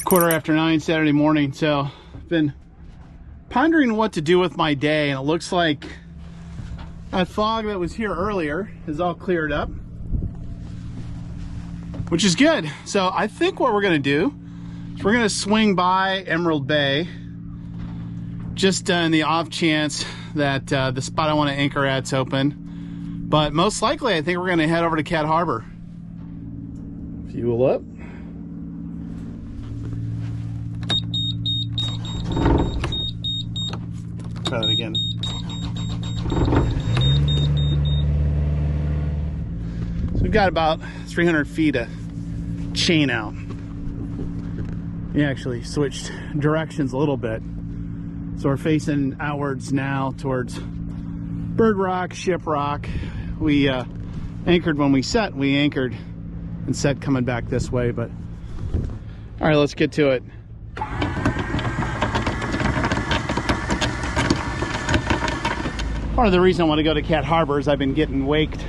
9:15 Saturday morning, so I've been pondering what to do with my day, and it looks like that fog that was here earlier is all cleared up, which is good. So I think what we're gonna do is we're gonna swing by Emerald Bay, just in the off chance that the spot I want to anchor at's open. But most likely I think we're gonna head over to Cat Harbor. Fuel up. Try that again. So we've got about 300 feet of chain out. We actually switched directions a little bit. So we're facing outwards now towards Bird Rock, Ship Rock. We anchored when we set. We anchored and set coming back this way, but all right, let's get to it. Part of the reason I want to go to Cat Harbor is I've been getting waked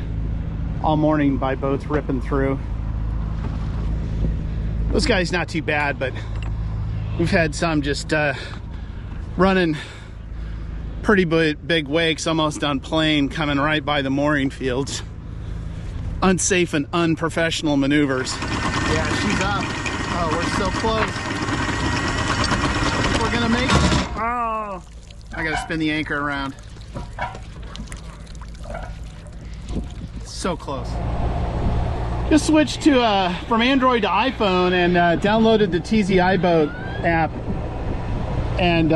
all morning by boats ripping through. This guy's not too bad, but we've had some just running pretty big wakes, almost on plane, coming right by the mooring fields. Unsafe and unprofessional maneuvers. Yeah, she's up. Oh, we're so close. I think we're gonna make it. Oh, I gotta spin the anchor around. So close. Just switched to from Android to iPhone and downloaded the TZI Boat app, and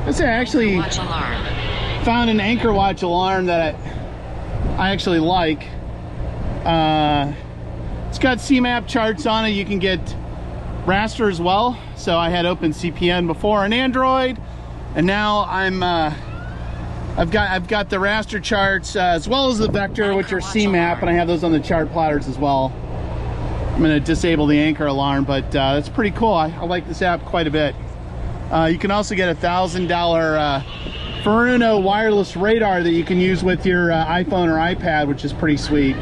let's say I actually found an anchor watch alarm that I actually like. It's got CMAP charts on it. You can get raster as well. So I had open CPN before on Android, and now I've got the raster charts as well as the vector, which are CMAP, and I have those on the chart plotters as well. I'm going to disable the anchor alarm, but that's pretty cool. I like this app quite a bit. You can also get a $1,000 Furuno wireless radar that you can use with your iPhone or iPad, which is pretty sweet.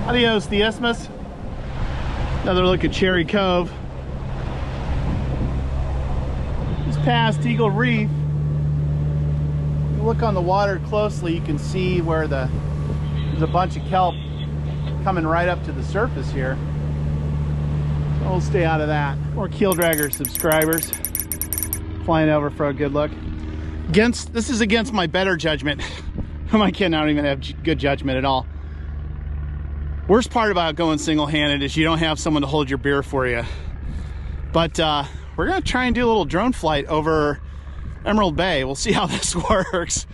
Adios, the Isthmus. Another look at Cherry Cove. Just past Eagle Reef. If you look on the water closely, you can see where there's a bunch of kelp coming right up to the surface here. So we'll stay out of that. More Keeldragger subscribers flying over for a good look. This is against my better judgment. Who am I kidding? I don't even have good judgment at all. Worst part about going single-handed is you don't have someone to hold your beer for you. But we're gonna try and do a little drone flight over Emerald Bay. We'll see how this works.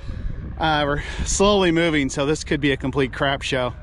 We're slowly moving, so this could be a complete crap show.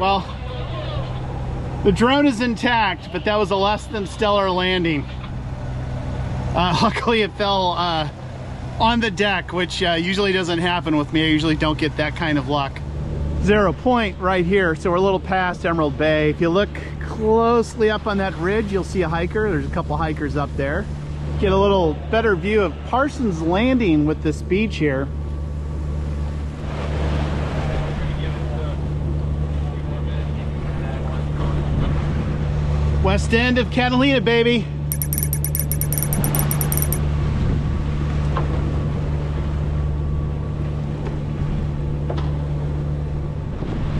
well, the drone is intact, but that was a less than stellar landing. Luckily it fell on the deck, which usually doesn't happen with me. I usually don't get that kind of luck. 0 point right here, so we're a little past Emerald Bay. If you look closely up on that ridge, you'll see a hiker. There's a couple hikers up there. Get a little better view of Parsons Landing with this beach here. West end of Catalina, baby.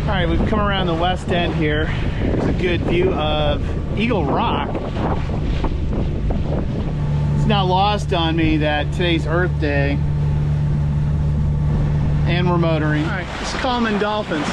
All right, we've come around the west end here. There's a good view of Eagle Rock. It's not lost on me that today's Earth Day and we're motoring. All right, let's call them dolphins.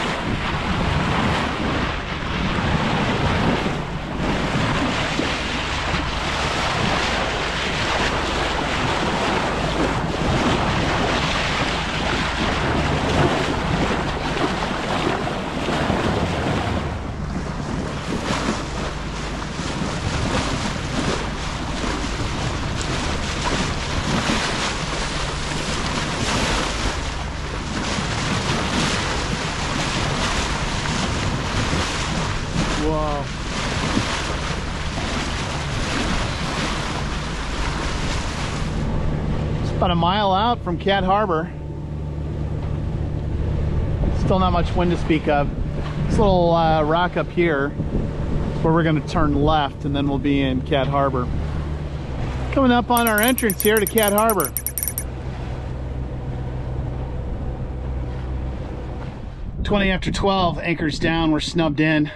Whoa. It's about a mile out from Cat Harbor. Still not much wind to speak of. This little rock up here is where we're going to turn left, and then we'll be in Cat Harbor. Coming up on our entrance here to Cat Harbor. "20 after 12, anchors down, we're snubbed in."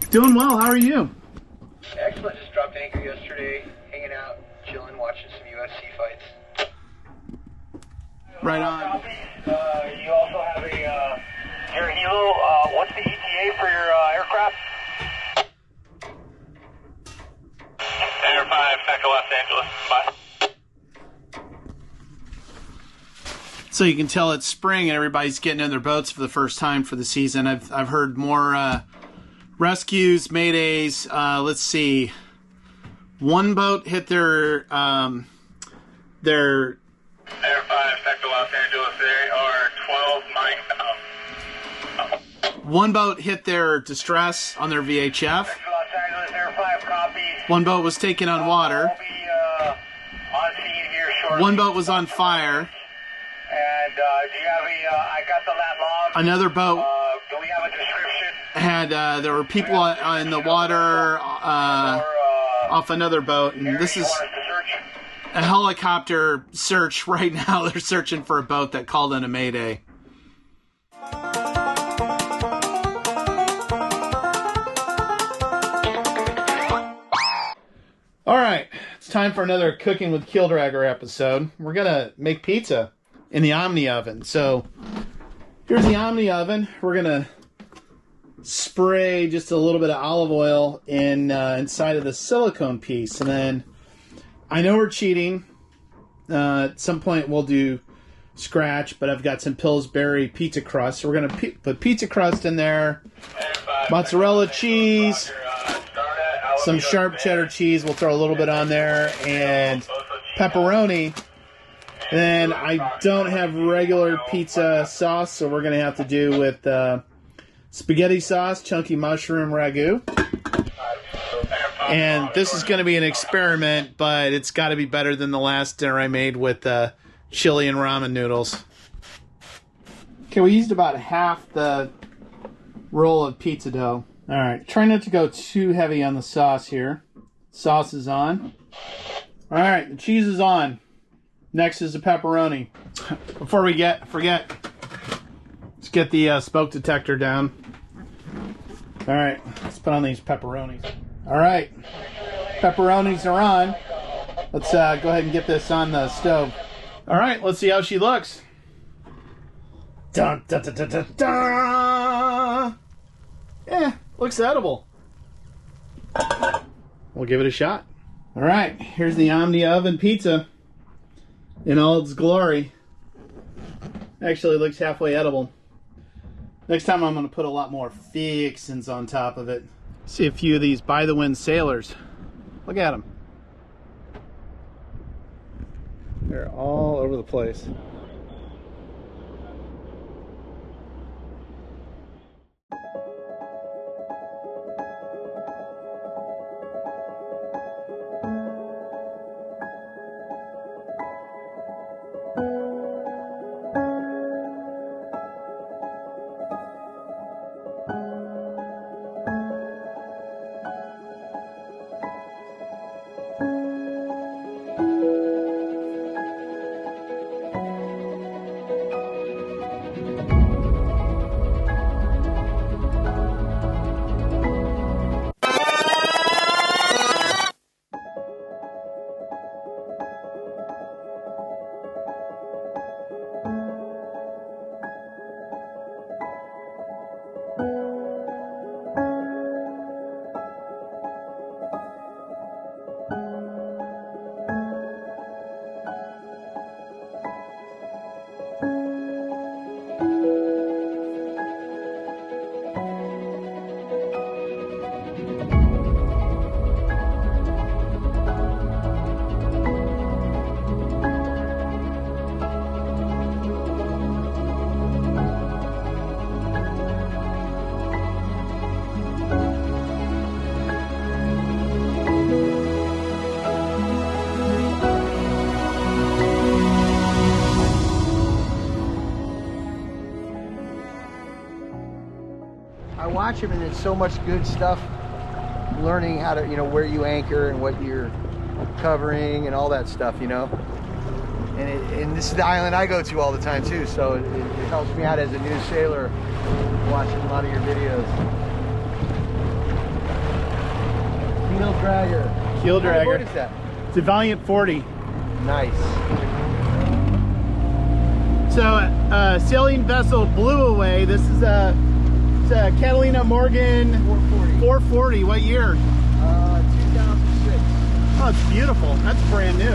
Doing well, how are you? Excellent, just dropped anchor yesterday, hanging out, chilling, watching some UFC fights. Right on. You also have your helo, what's the ETA for your aircraft? Air 5, Echo Los Angeles, bye. So you can tell it's spring and everybody's getting in their boats for the first time for the season. I've heard more rescues, maydays. Let's see. One boat hit their Air 5, Echo Los Angeles, they are 12 miles. One boat hit their distress on their VHF. Los Angeles, Air 5, copy. One boat was taken on water. I'll be on scene here shortly. One boat was on fire. And do you have I got the lat log. Another boat Do we have a description? had, there were people in the water off another boat, and this is a helicopter search right now. They're searching for a boat that called in a mayday. All right, it's time for another Cooking with Keeldragger episode. We're gonna make pizza in the Omni oven. So here's the Omni oven. We're gonna spray just a little bit of olive oil inside of the silicone piece, and then I know we're cheating. At some point we'll do scratch, but I've got some Pillsbury pizza crust. So we're gonna put pizza crust in there, mozzarella cheese, some sharp cheddar cheese. We'll throw a little bit on there, and pepperoni. And then I don't have regular pizza sauce, so we're gonna have to do with spaghetti sauce, chunky mushroom ragu. And this is going to be an experiment, but it's got to be better than the last dinner I made with chili and ramen noodles. Okay, we used about half the roll of pizza dough. All right, try not to go too heavy on the sauce here. Sauce is on. All right, the cheese is on. Next is the pepperoni. Before we forget, let's get the smoke detector down. All right, let's put on these pepperonis. All right, pepperonis are on. Let's go ahead and get this on the stove. All right, let's see how she looks. Dun, dun, dun, dun, dun, dun. Yeah, looks edible. We'll give it a shot. All right, here's the Omni oven pizza in all its glory. Actually, it looks halfway edible. Next time I'm going to put a lot more fixins on top of it. See a few of these by the wind sailors. Look at them. They're all over the place. I watch him and it's so much good stuff, learning how to, you know, where you anchor and what you're covering and all that stuff, you know. And this is the island I go to all the time too, so it helps me out as a new sailor watching a lot of your videos. Keeldragger. Keeldragger. What is that? It's a Valiant 40. Nice. So sailing vessel blew away. This is a Catalina Morgan 440. What year? 2006. Oh, it's beautiful. That's brand new,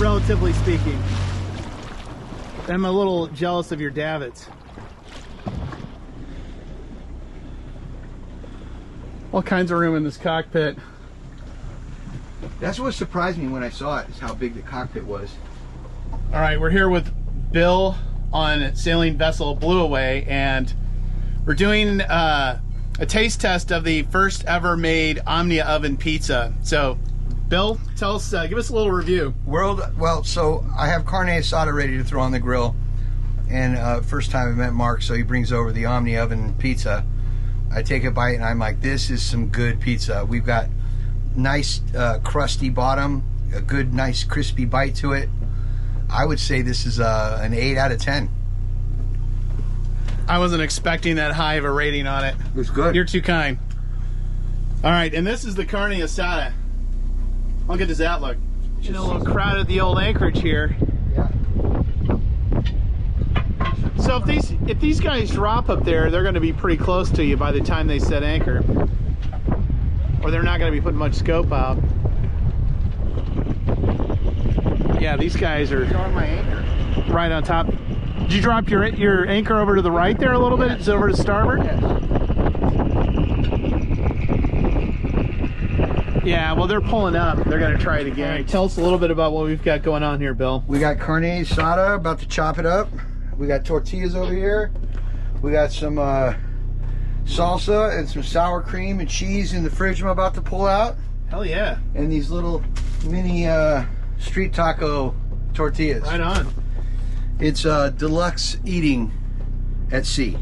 relatively speaking. I'm a little jealous of your davits. All kinds of room in this cockpit. That's what surprised me when I saw it, is how big the cockpit was. All right, we're here with Bill on sailing vessel Blew Away, and we're doing a taste test of the first ever made Omnia oven pizza. So, Bill, tell us, give us a little review. Well, so I have carne asada ready to throw on the grill, and first time I met Mark, so he brings over the Omnia oven pizza. I take a bite and I'm like, this is some good pizza. We've got nice crusty bottom, a good nice crispy bite to it. I would say this is an 8 out of 10. I wasn't expecting that high of a rating on it. It was good. You're too kind. All right, and this is the carne asada. How good does that look? Just a little crowd at the old anchorage here. Yeah. So if these guys drop up there, they're going to be pretty close to you by the time they set anchor, or they're not going to be putting much scope out. Yeah, these guys are on my anchor. Right on top. Did you drop your anchor over to the right there a little bit? It's over to starboard? Yes. Yeah, well, they're pulling up. They're going to try it again. Right, tell us a little bit about what we've got going on here, Bill. We got carne asada, about to chop it up. We got tortillas over here. We got some salsa and some sour cream and cheese in the fridge I'm about to pull out. Hell yeah. And these little mini street taco tortillas. Right on. It's deluxe eating at sea.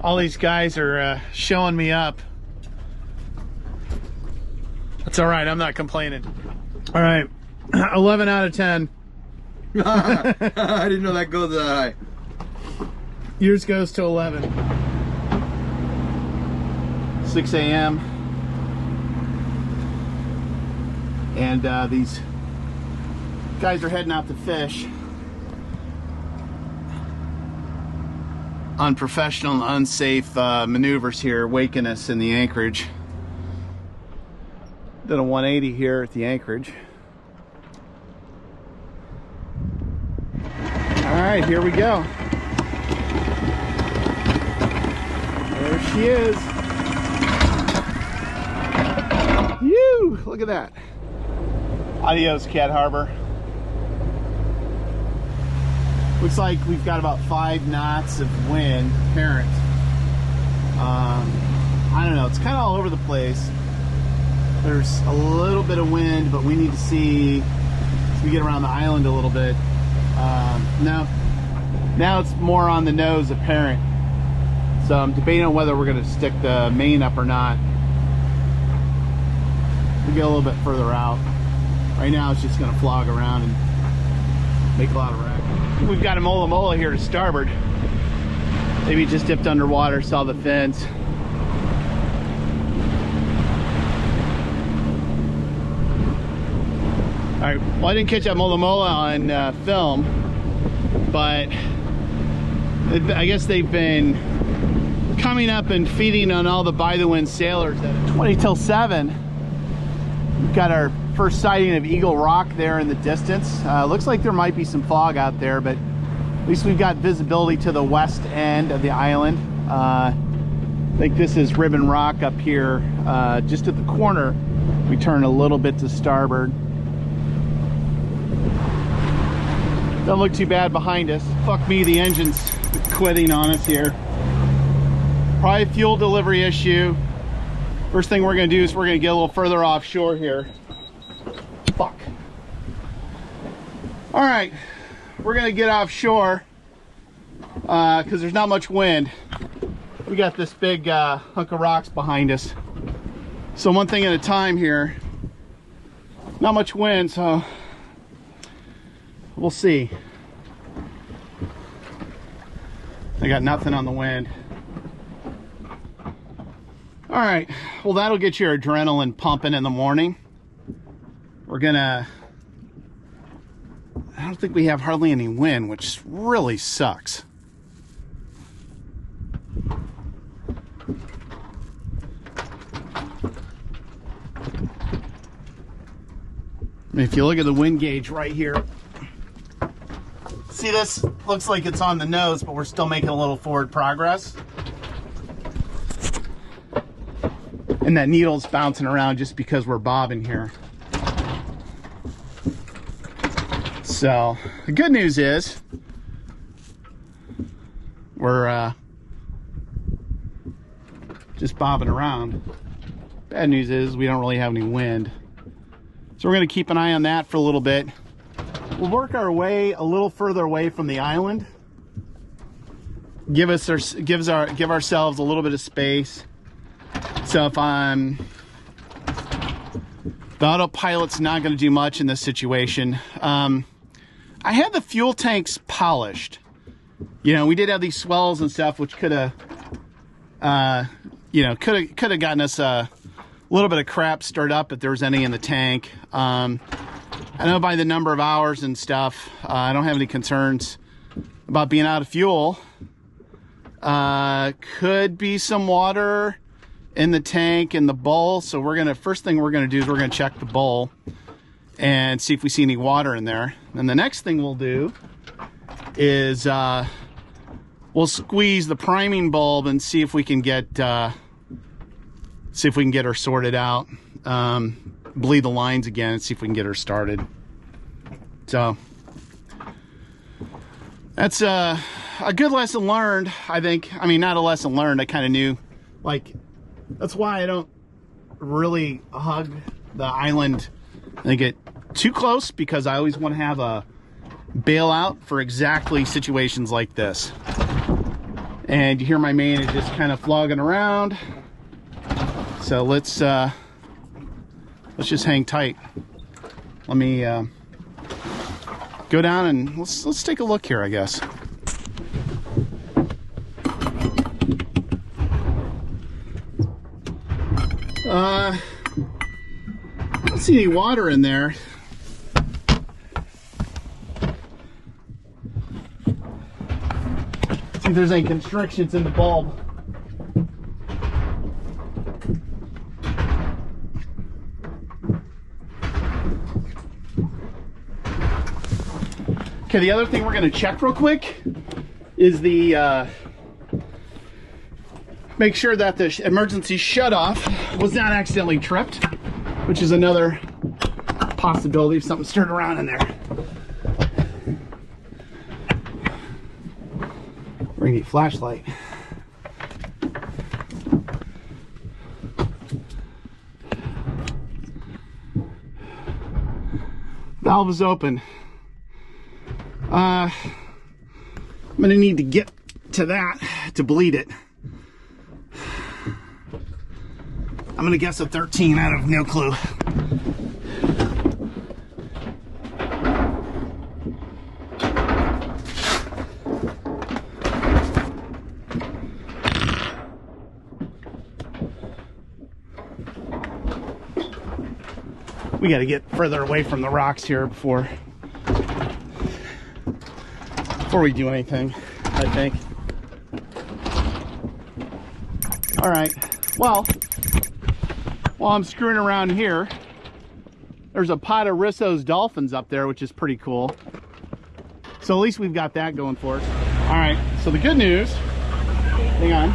All these guys are showing me up. That's all right. I'm not complaining. All right. 11 out of 10. I didn't know that goes that high. Yours goes to 11. 6 a.m. And these guys are heading out to fish. Unprofessional and unsafe maneuvers here, waking us in the anchorage. Did a 180 here at the anchorage. All right. right, here we go. There she is. Whew, look at that. Adios, Cat Harbor. Looks like we've got about 5 knots of wind, apparent. I don't know, it's kind of all over the place. There's a little bit of wind, but we need to see as we get around the island a little bit. Now it's more on the nose apparent. So I'm debating on whether we're going to stick the main up or not. We get a little bit further out. Right now it's just going to flog around and make a lot of wreck. We've got a mola mola here to starboard. Maybe it just dipped underwater, saw the fins. All right, well, I didn't catch that mola mola on film, but I guess they've been coming up and feeding on all the by the wind sailors. At 20 till 7, we've got our first sighting of Eagle Rock there in the distance. Looks like there might be some fog out there, but at least we've got visibility to the west end of the island. I think this is Ribbon Rock up here, just at the corner. We turn a little bit to starboard. Doesn't look too bad behind us. Fuck me, the engine's quitting on us here. Probably a fuel delivery issue. First thing we're gonna do is we're gonna get a little further offshore here. Fuck. All right, we're gonna get offshore because there's not much wind. We got this big hunk of rocks behind us. So one thing at a time here. Not much wind, so we'll see. I got nothing on the wind. All right, well, that'll get your adrenaline pumping in the morning. We're gonna, I don't think we have hardly any wind, which really sucks. If you look at the wind gauge right here, see, this looks like it's on the nose, but we're still making a little forward progress. And that needle's bouncing around just because we're bobbing here. So the good news is we're just bobbing around. Bad news is we don't really have any wind. So we're going to keep an eye on that for a little bit. We'll work our way a little further away from the island. Give ourselves a little bit of space. So if the autopilot's not going to do much in this situation. I had the fuel tanks polished. You know, we did have these swells and stuff, which could have, could have gotten us a little bit of crap stirred up if there was any in the tank. I know by the number of hours and stuff, I don't have any concerns about being out of fuel. Could be some water in the tank in the bowl, so first thing we're gonna do is we're gonna check the bowl and see if we see any water in there. And the next thing we'll do is we'll squeeze the priming bulb and see if we can get her sorted out. Bleed the lines again and see if we can get her started. So that's a good lesson learned, I think. I mean, not a lesson learned, I kind of knew. Like, that's why I don't really hug the island and get too close, because I always want to have a bailout for exactly situations like this. And you hear my main is just kind of flogging around. So let's just hang tight. Let me go down and let's take a look here, I guess. I don't see any water in there. See if there's any constrictions in the bulb. Okay, the other thing we're gonna check real quick is the make sure that the emergency shutoff was not accidentally tripped, which is another possibility if something's stirred around in there. We're gonna need a flashlight. Valve is open. I'm gonna need to get to that to bleed it. I'm gonna guess a 13. I have no clue. We got to get further away from the rocks here before we do anything, I think. All right, well, while I'm screwing around here, there's a pot of Risso's dolphins up there, which is pretty cool. So at least we've got that going for us. All right, so the good news, hang on.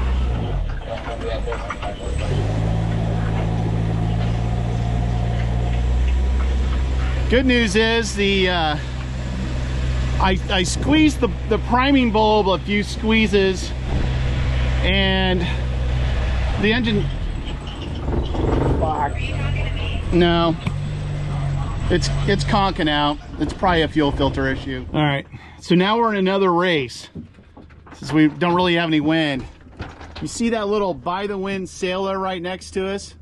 Good news is the I squeezed the priming bulb a few squeezes, and the engine. Fuck. No, it's conking out. It's probably a fuel filter issue. All right, so now we're in another race since we don't really have any wind. You see that little by the wind sailor right next to us?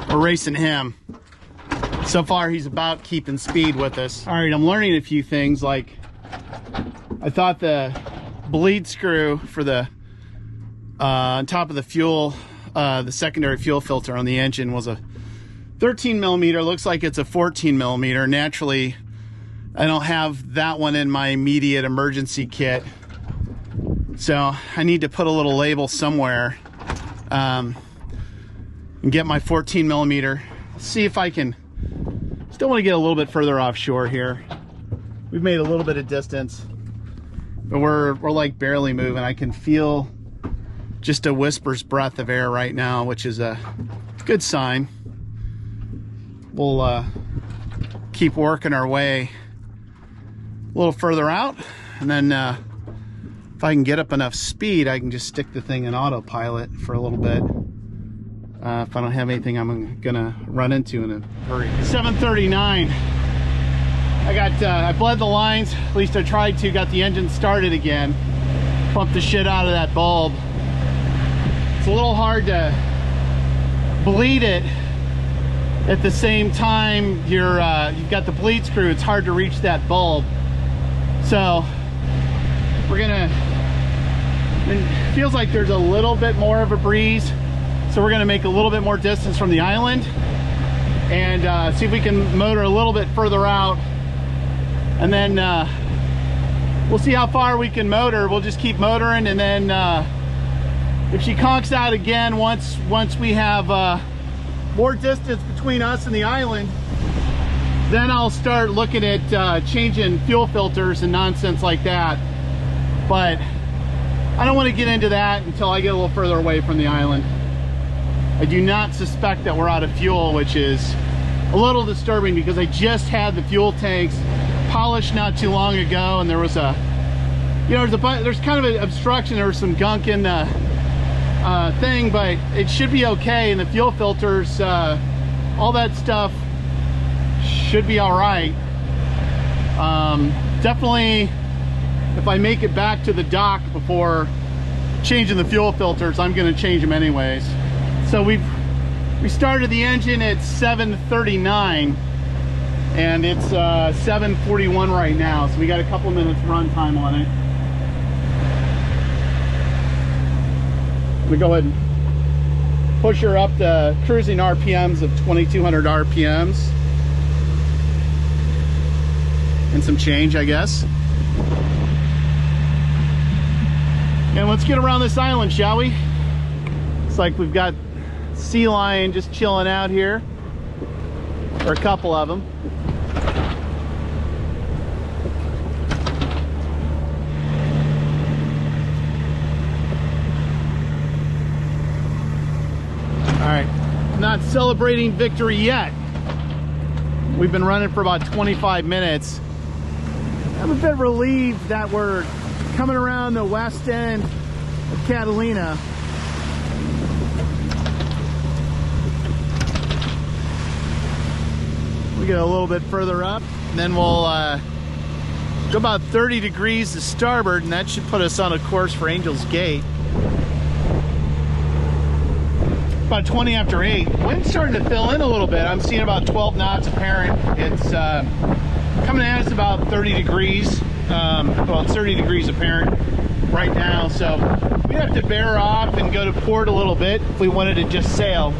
We're racing him. So far, he's about keeping speed with us. All right, I'm learning a few things. Like, I thought the bleed screw for the on top of the fuel, the secondary fuel filter on the engine was a 13 millimeter. Looks like it's a 14 millimeter. Naturally, I don't have that one in my immediate emergency kit, so I need to put a little label somewhere and get my 14 millimeter. See if I can. Still want to get a little bit further offshore here. We've made a little bit of distance, but we're like barely moving. I can feel just a whisper's breath of air right now, which is a good sign. We'll keep working our way a little further out, and then if I can get up enough speed, I can just stick the thing in autopilot for a little bit. If I don't have anything I'm gonna run into in a hurry. 7:39. I bled the lines, at least I tried to, got the engine started again. Pumped the shit out of that bulb. It's a little hard to bleed it at the same time you've got the bleed screw. It's hard to reach that bulb. So we're gonna, it feels like there's a little bit more of a breeze. So we're gonna make a little bit more distance from the island and see if we can motor a little bit further out. And then we'll see how far we can motor. We'll just keep motoring, and then if she conks out again, once we have more distance between us and the island, then I'll start looking at changing fuel filters and nonsense like that. But I don't want to get into that until I get a little further away from the island. I do not suspect that we're out of fuel, which is a little disturbing because I just had the fuel tanks polished not too long ago, and there was a, you know, there's kind of an obstruction. There was some gunk in the thing, but it should be okay. And the fuel filters, all that stuff should be all right. Definitely, if I make it back to the dock before changing the fuel filters, I'm going to change them anyways. So we started the engine at 7:39, and it's 7:41 right now. So we got a couple minutes run time on it. I'm gonna go ahead and push her up to cruising RPMs of 2,200 RPMs and some change, I guess. And let's get around this island, shall we? It's like we've got sea lion just chilling out here, or a couple of them. not celebrating victory yet. We've been running for about 25 minutes. I'm a bit relieved that we're coming around the west end of Catalina. We get a little bit further up, and then we'll go about 30 degrees to starboard, and that should put us on a course for Angel's Gate. About 20 after 8. Wind's starting to fill in a little bit. I'm seeing about 12 knots apparent. It's coming at us about 30 degrees. Well, it's 30 degrees apparent right now, so we have to bear off and go to port a little bit if we wanted to just sail.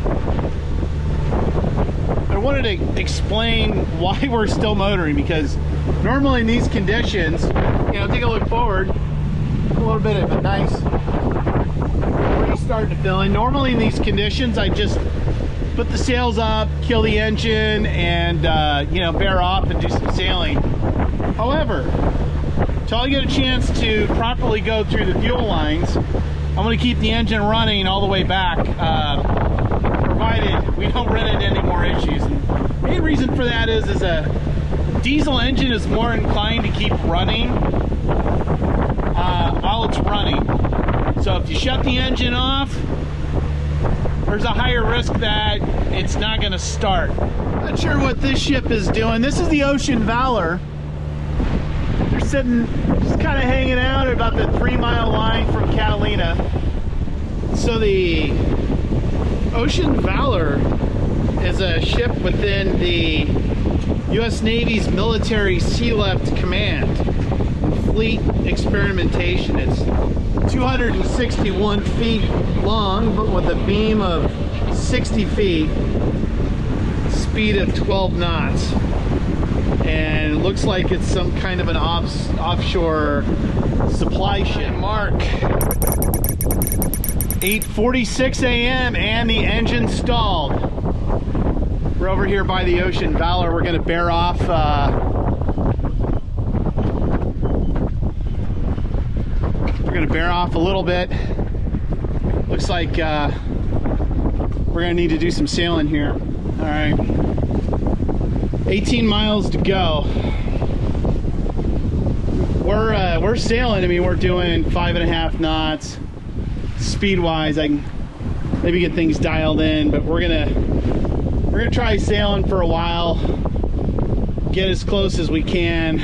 I wanted to explain why we're still motoring, because normally in these conditions, you know, take a look forward, a little bit of a nice breeze starting to fill in. Normally in these conditions, I just put the sails up, kill the engine, and you know, bear off and do some sailing. However, until I get a chance to properly go through the fuel lines, I'm going to keep the engine running all the way back, provided we don't run into any more issues. And the main reason for that is a diesel engine is more inclined to keep running while it's running. So if you shut the engine off, there's a higher risk that it's not going to start. Not sure what this ship is doing. This is the Ocean Valor. They're sitting, just kind of hanging out at about the 3-mile line from Catalina. So the Ocean Valor is a ship within the U.S. Navy's Military Sea Left Command Fleet Experimentation. It's 261 feet long, but with a beam of 60 feet, speed of 12 knots. And it looks like it's some kind of an offshore supply ship. Mark, 8:46 a.m. and the engine stalled. We're over here by the Ocean Valor. We're going to bear off. We're going to bear off a little bit. Looks like we're going to need to do some sailing here. All right. 18 miles to go. We're sailing. I mean, we're doing 5.5 knots. Speed-wise, I can maybe get things dialed in, but we're gonna try sailing for a while, get as close as we can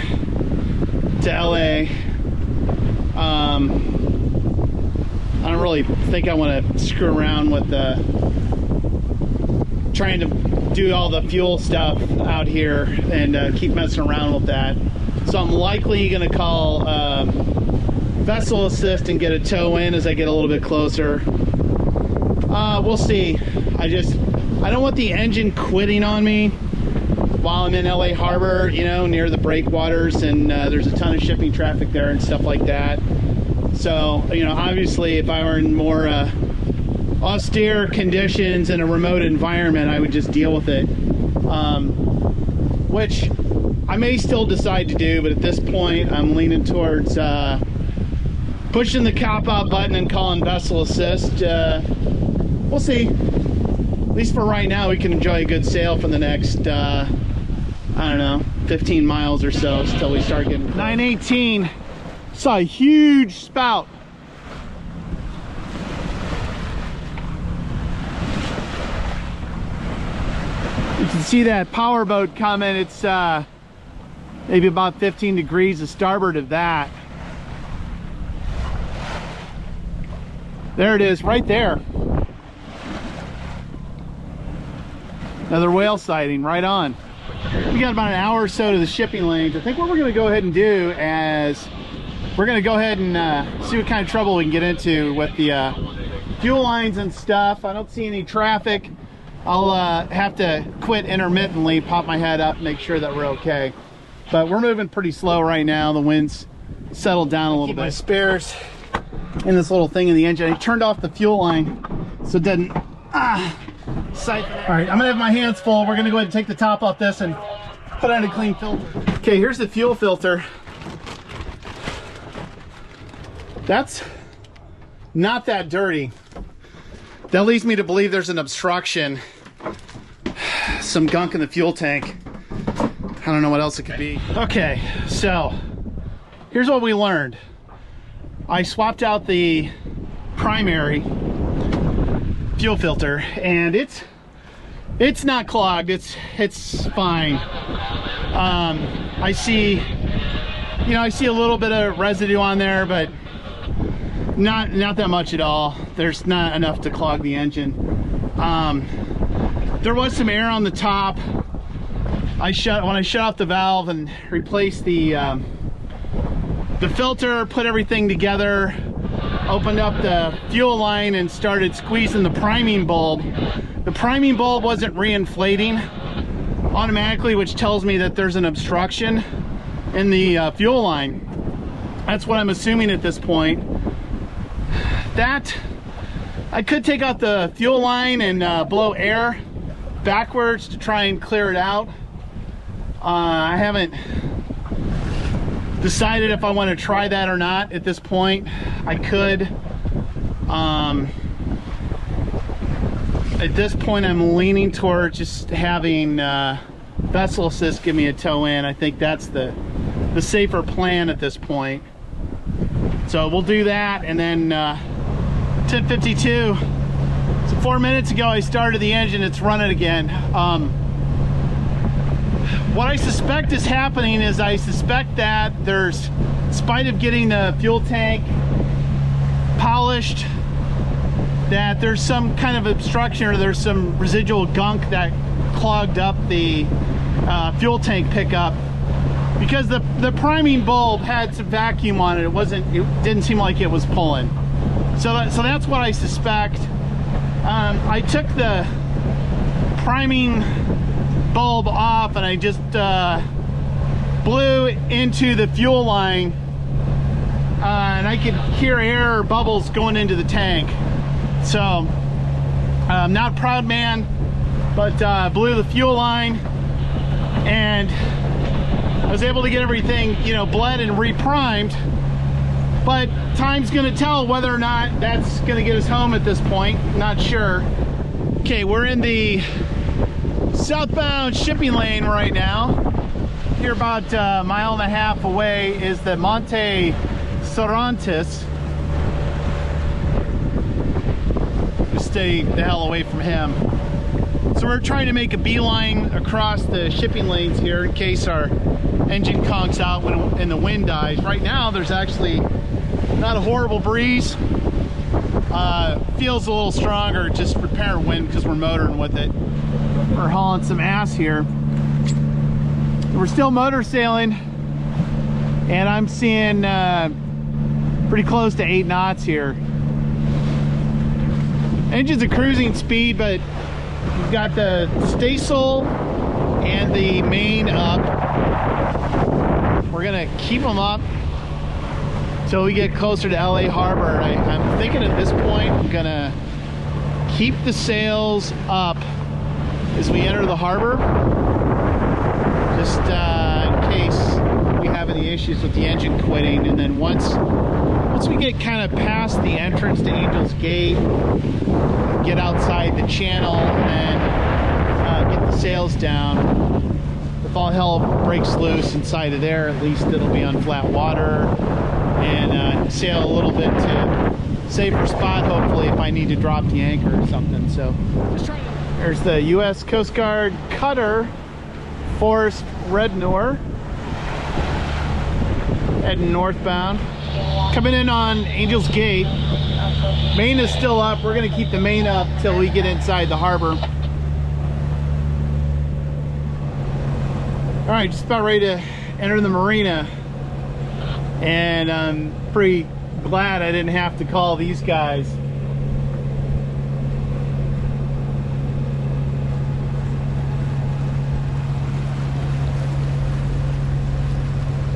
to LA. I don't really think I want to screw around with trying to do all the fuel stuff out here and keep messing around with that. So I'm likely going to call vessel assist and get a tow in as I get a little bit closer. We'll see. I don't want the engine quitting on me while I'm in LA Harbor, you know, near the breakwaters, and there's a ton of shipping traffic there and stuff like that. So, you know, obviously if I were in more austere conditions in a remote environment, I would just deal with it, which I may still decide to do, but at this point I'm leaning towards pushing the cop out button and calling vessel assist. We'll see. At least for right now, we can enjoy a good sail for the next I don't know, 15 miles or so until we start getting 9:18. Saw a huge spout. You can see that power boat coming. It's maybe about 15 degrees to starboard of that. There it is, right there. Another whale sighting, right on. We got about an hour or so to the shipping lanes. I think what we're going to go ahead and do is we're going to go ahead and see what kind of trouble we can get into with the fuel lines and stuff. I don't see any traffic. I'll have to quit intermittently, pop my head up, make sure that we're okay. But we're moving pretty slow right now. The wind's settled down a little bit. My spares in this little thing in the engine. I turned off the fuel line so it doesn't siphon. All right, I'm gonna have my hands full. We're gonna go ahead and take the top off this and put on a clean filter. Okay, here's the fuel filter. That's not that dirty. That leads me to believe there's an obstruction some gunk in the fuel tank. I don't know what else it could be. Okay, so here's what we learned. I swapped out the primary fuel filter, and it's not clogged. It's fine. I see a little bit of residue on there, but not that much at all. There's not enough to clog the engine. There was some air on the top. When I shut off the valve and replaced the filter, put everything together, opened up the fuel line and started squeezing the priming bulb. The priming bulb wasn't reinflating automatically, which tells me that there's an obstruction in the fuel line. That's what I'm assuming at this point. That I could take out the fuel line and blow air backwards to try and clear it out. I haven't decided if I want to try that or not at this point. I could. At this point, I'm leaning towards just having Vessel Assist give me a tow in. I think that's the safer plan at this point. So we'll do that, and then 10:52. So 4 minutes ago, I started the engine. It's running again. What I suspect is happening is I suspect that there's, in spite of getting the fuel tank polished, that there's some kind of obstruction or there's some residual gunk that clogged up the fuel tank pickup, because the priming bulb had some vacuum on it. It didn't seem like it was pulling. So that's what I suspect. I took the priming bulb off and I just blew into the fuel line, and I could hear air bubbles going into the tank. So I'm not a proud man, but blew the fuel line, and I was able to get everything, bled and reprimed. But time's gonna tell whether or not that's gonna get us home at this point. Not sure. Okay, we're in the southbound shipping lane right now. Here about a mile and a half away is the Monte Sorantes. Just stay the hell away from him. So we're trying to make a beeline across the shipping lanes here in case our engine conks out and the wind dies. Right now there's actually not a horrible breeze. Feels a little stronger, just repair wind because we're motoring with it. We're hauling some ass here. We're still motor sailing, and I'm seeing pretty close to 8 knots here. Engine's at cruising speed, but you've got the staysail and the main up. We're gonna keep them up till we get closer to LA Harbor. I'm thinking at this point I'm gonna keep the sails up as we enter the harbor, just in case we have any issues with the engine quitting. And then once we get kind of past the entrance to Angel's Gate, get outside the channel and get the sails down, if all hell breaks loose inside of there, at least it'll be on flat water, and sail a little bit to a safer spot, hopefully, if I need to drop the anchor or something. So just trying to... There's the U.S. Coast Guard cutter, Forest Rednor, heading northbound. Coming in on Angel's Gate. Main is still up. We're going to keep the main up till we get inside the harbor. All right, just about ready to enter the marina. And I'm pretty glad I didn't have to call these guys.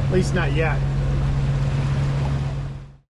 At least not yet.